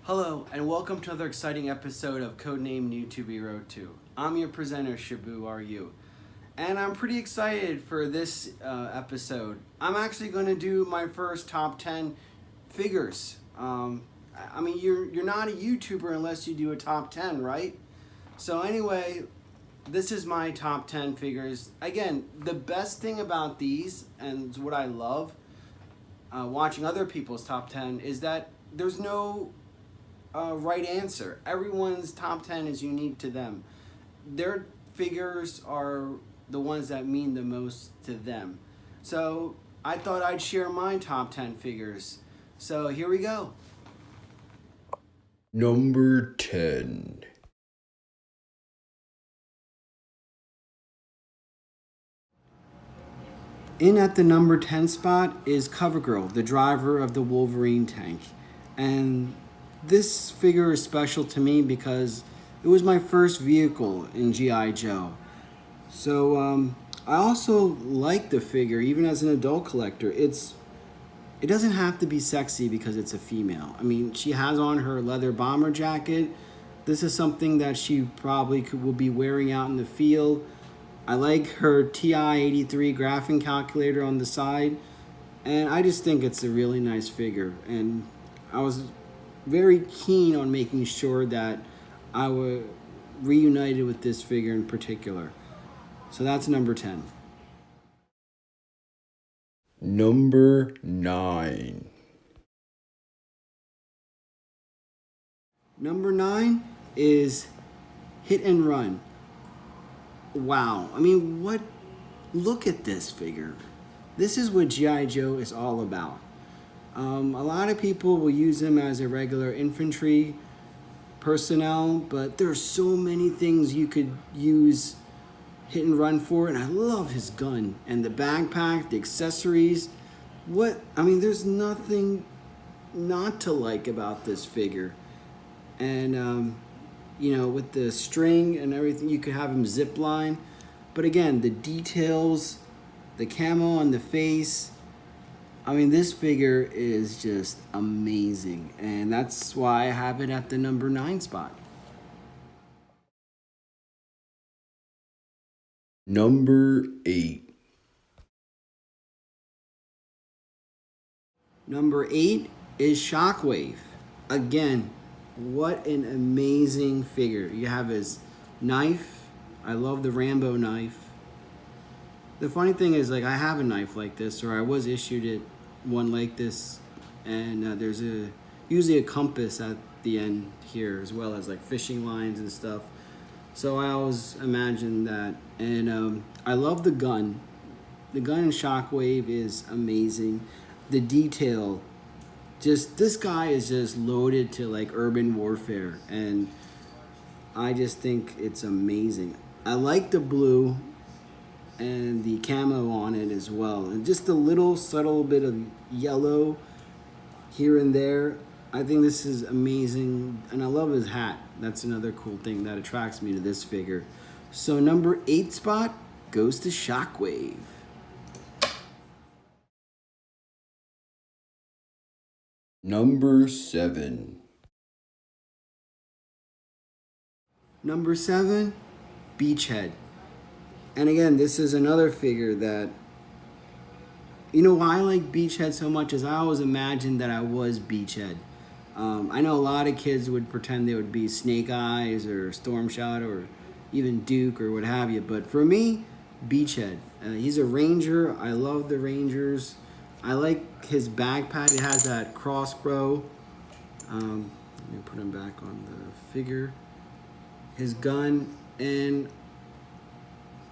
Hello, and welcome to another exciting episode of Codename New2Vero2. I'm your presenter, Shabu, are you? And I'm pretty excited for this episode. I'm actually going to do my first top 10 figures. I mean, you're not a YouTuber unless you do a top 10, right? So anyway, this is my top 10 figures. Again, the best thing about these, and what I love watching other people's top 10, is that there's no right answer. Everyone's top 10 is unique to them. Their figures are the ones that mean the most to them. So I thought I'd share my top 10 figures. So here we go. Number 10. In at the number 10 spot is Covergirl, the driver of the Wolverine tank. And this figure is special to me because it was my first vehicle in GIJoe. So I also like the figure, even as an adult collector. It doesn't have to be sexy because it's a female. I mean, she has on her leather bomber jacket. This is something that she probably will be wearing out in the field. I like her TI-83 graphing calculator on the side. And I just think it's a really nice figure. And I was very keen on making sure that I was reunited with this figure in particular. So that's number 10. Number 9. Number 9 is Hit and Run. Wow. I mean, look at this figure. This is what GIJoe is all about. A lot of people will use him as a regular infantry personnel, but there are so many things you could use Hit and Run for, and I love his gun and the backpack, the accessories. There's nothing not to like about this figure. And with the string and everything, you could have him zip line. But again, the details, the camo on the face, I mean, this figure is just amazing, and that's why I have it at the number 9 spot. Number 8. Number 8 is Shockwave. Again, what an amazing figure. You have his knife. I love the Rambo knife. The funny thing is, I have a knife like this, or I was issued one like this, and there's usually a compass at the end here, as well as fishing lines and stuff. So I always imagine that, and I love the gun. The gun in Shockwave is amazing. The detail, this guy is just loaded to urban warfare, and I just think it's amazing. I like the blue and the camo on it as well, and just a little subtle bit of yellow here and there. I think this is amazing, and I love his hat. That's another cool thing that attracts me to this figure. So number 8 spot goes to Shockwave. Number 7. Number 7, Beachhead. And again, this is another figure that, why I like Beachhead so much is I always imagined that I was Beachhead. I know a lot of kids would pretend they would be Snake Eyes or Storm Shadow or even Duke or what have you. But for me, Beachhead. He's a ranger. I love the rangers. I like his backpack. It has that crossbow. Let me put him back on the figure. His gun, and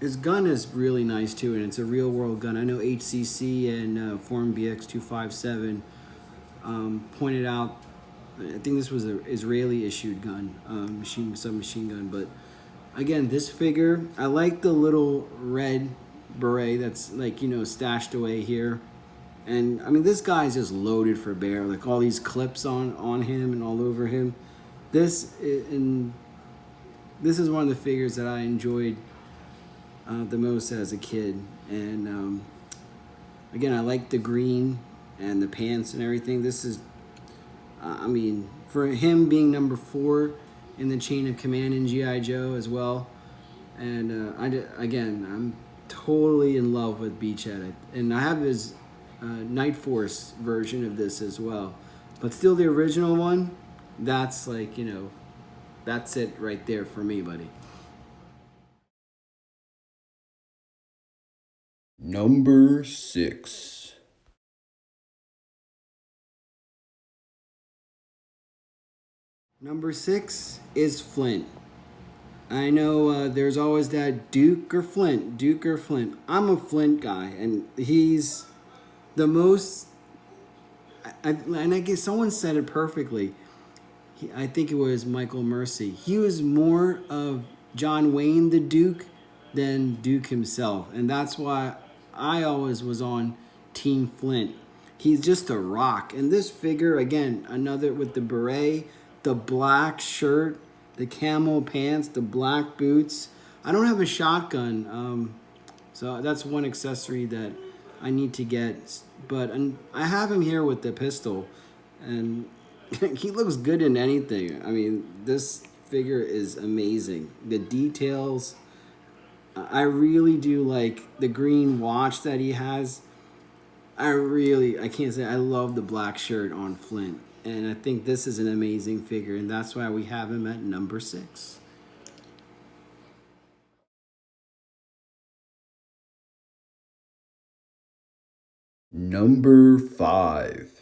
his gun is really nice too, and it's a real world gun. I know HCC and Forum BX257 pointed out, I think this was an Israeli issued gun, submachine gun. But again, this figure, I like the little red beret that's stashed away here. And I mean, this guy's just loaded for bear, all these clips on him and all over him. This is one of the figures that I enjoyed the most as a kid. And again, I like the green and the pants and everything. This is I mean, for him being number 4 in the chain of command in GI Joe as well, and again, I'm totally in love with Beachhead, and I have his Night Force version of this as well, but still the original one. That's like, that's it right there for me, buddy. Number 6. Number 6 is Flint. I know there's always that Duke or Flint, Duke or Flint. I'm a Flint guy, and he's the most. And I guess someone said it perfectly. I think it was Michael Mercy. He was more of John Wayne the Duke than Duke himself, and that's why I always was on Team Flint. He's just a rock, and this figure again, another with the beret, the black shirt, the camo pants, the black boots. I don't have a shotgun, so that's one accessory that I need to get. But I have him here with the pistol, and he looks good in anything. I mean, this figure is amazing. The details, I really do like the green watch that he has. I can't say, I love the black shirt on Flint. And I think this is an amazing figure, and that's why we have him at number 6. Number 5.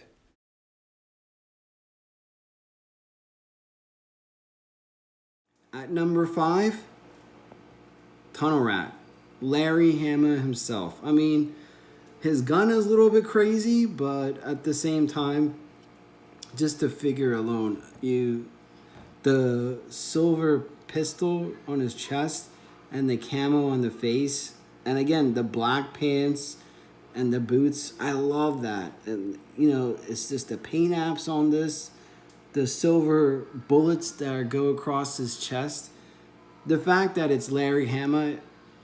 At number 5, Tunnel Rat, Larry Hama himself. I mean, his gun is a little bit crazy, but at the same time, just the figure alone, the silver pistol on his chest and the camo on the face, and again the black pants and the boots. I love that, and it's just the paint apps on this, the silver bullets that go across his chest. The fact that it's Larry Hama,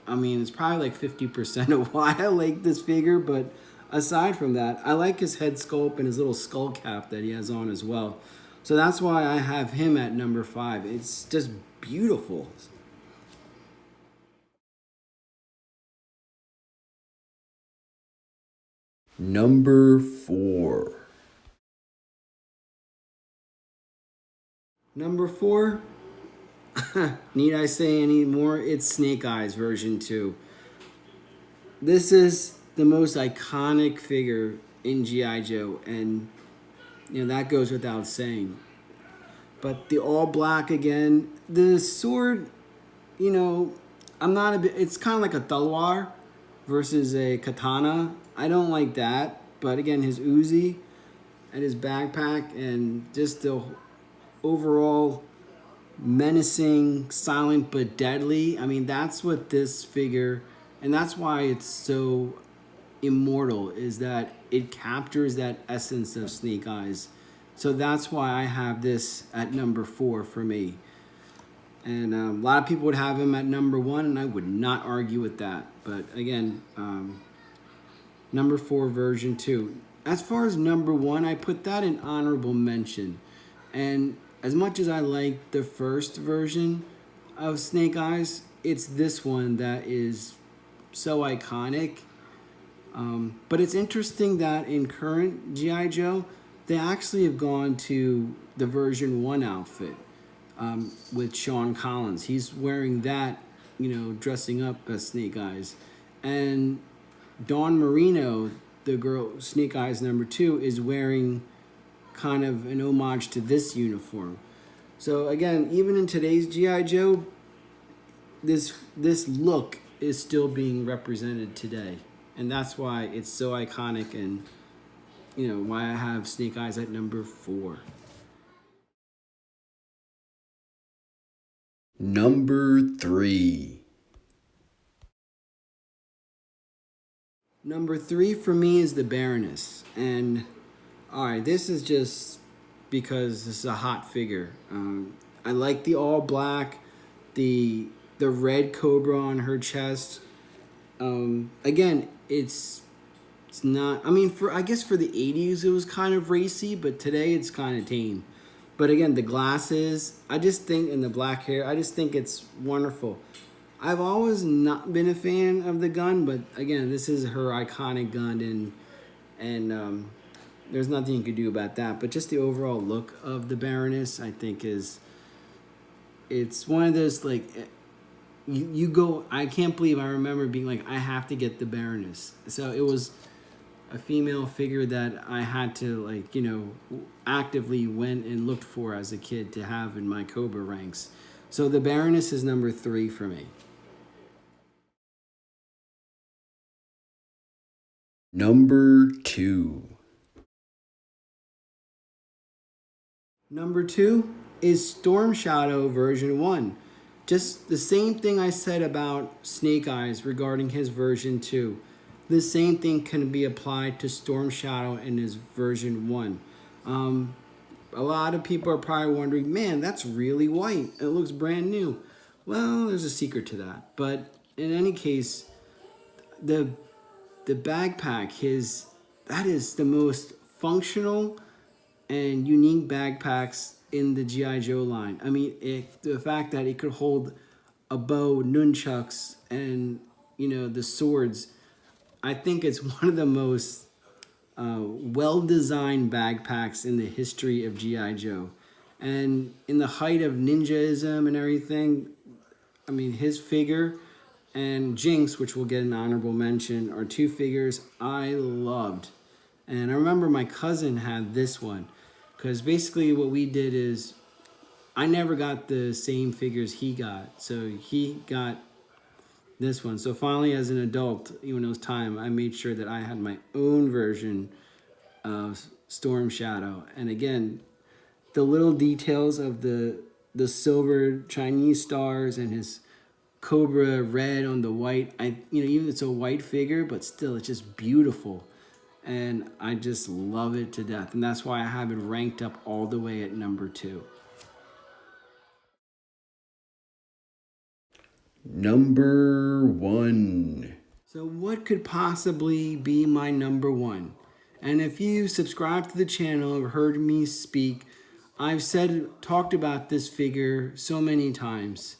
I mean, it's probably like 50% of why I like this figure, but aside from that, I like his head sculpt and his little skull cap that he has on as well. So that's why I have him at number 5. It's just beautiful. Number 4. Number 4, need I say any more? It's Snake Eyes version 2. This is the most iconic figure in G.I. Joe, and that goes without saying. But the all black again, the sword, I'm not a bit, it's kind of like a talwar versus a katana. I don't like that, but again, his Uzi and his backpack and just the overall menacing, silent but deadly. I mean, that's what this figure, and that's why it's so immortal, is that it captures that essence of Snake Eyes. So that's why I have this at number 4 for me. And a lot of people would have him at number 1, and I would not argue with that. But again, number 4 version 2. As far as number 1, I put that in honorable mention. And as much as I like the first version of Snake Eyes, it's this one that is so iconic. But it's interesting that in current G.I. Joe, they actually have gone to the version 1 outfit with Sean Collins. He's wearing that, dressing up as Snake Eyes. And Dawn Marino, the girl, Snake Eyes number 2, is wearing kind of an homage to this uniform. So again, even in today's G.I. Joe, this look is still being represented today. And that's why it's so iconic, and why I have Snake Eyes at number 4. Number 3. Number 3 for me is the Baroness. And alright, this is just because this is a hot figure. I like the all black, the red cobra on her chest. Again, it's It's not, I mean, I guess for the 80s it was kind of racy, but today it's kind of tame. But again, the glasses, I just think, and the black hair, I just think it's wonderful. I've always not been a fan of the gun, but again, this is her iconic gun, and there's nothing you could do about that. But just the overall look of the Baroness, I think it's one of those, like, you go, I can't believe I remember being like, I have to get the Baroness. So it was a female figure that I had to, like, actively went and looked for as a kid to have in my Cobra ranks. So the Baroness is number 3 for me. Number 2. Number 2 is Storm Shadow version 1. Just the same thing I said about Snake Eyes regarding his version 2. The same thing can be applied to Storm Shadow in his version 1. A lot of people are probably wondering, man, that's really white. It looks brand new. Well, there's a secret to that. But in any case, the backpack, that is the most functional and unique backpacks in the GIJoe line. I mean, the fact that it could hold a bow, nunchucks, and the swords. I think it's one of the most well-designed backpacks in the history of GIJoe. And in the height of ninjaism and everything, I mean, his figure and Jinx, which will get an honorable mention, are 2 figures I loved. And I remember my cousin had this one, because basically what we did is I never got the same figures he got. So he got this one. So finally, as an adult, when it was time, I made sure that I had my own version of Storm Shadow. And again, the little details of the silver Chinese stars and his Cobra red on the white. Even it's a white figure, but still, it's just beautiful. And I just love it to death. And that's why I have it ranked up all the way at number 2. Number 1. So what could possibly be my number 1? And if you subscribe to the channel or heard me speak, I've talked about this figure so many times.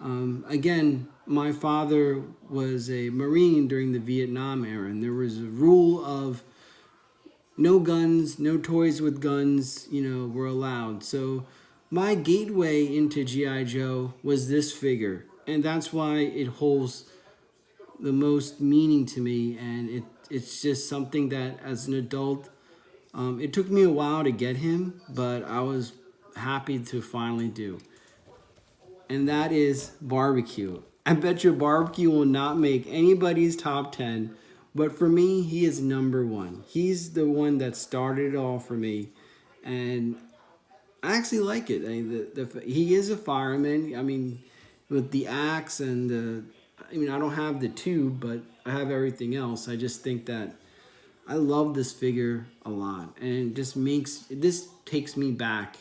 Again, my father was a Marine during the Vietnam era, and there was a rule of no guns, no toys with guns, were allowed. So my gateway into GIJoe was this figure, and that's why it holds the most meaning to me. And it's just something that, as an adult, it took me a while to get him, but I was happy to finally do. And that is Barbecue. I bet you Barbecue will not make anybody's top 10, but for me, he is number 1. He's the one that started it all for me, and I actually like it. He is a fireman. I mean, with the axe and I don't have the tube, but I have everything else. I just think that I love this figure a lot, and this takes me back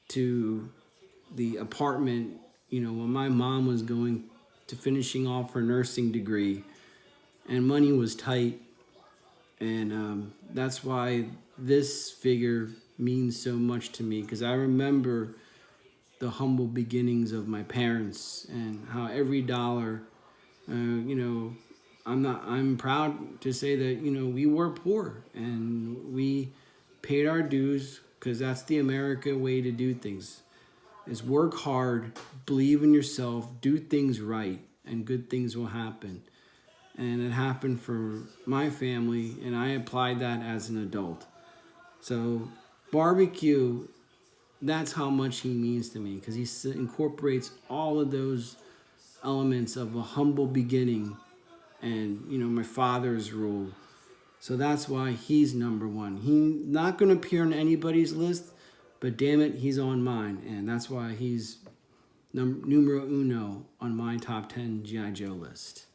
to the apartment, when my mom was going to finishing off her nursing degree, and money was tight, and that's why this figure means so much to me, because I remember the humble beginnings of my parents and how every dollar, I'm proud to say that, we were poor and we paid our dues, because that's the American way to do things, is work hard, believe in yourself, do things right, and good things will happen. And it happened for my family, and I applied that as an adult. So Barbecue, that's how much he means to me, because he incorporates all of those elements of a humble beginning and, my father's rule. So that's why he's number 1. He's not going to appear on anybody's list, but damn it, he's on mine. And that's why he's numero uno on my top 10 GIJoe list.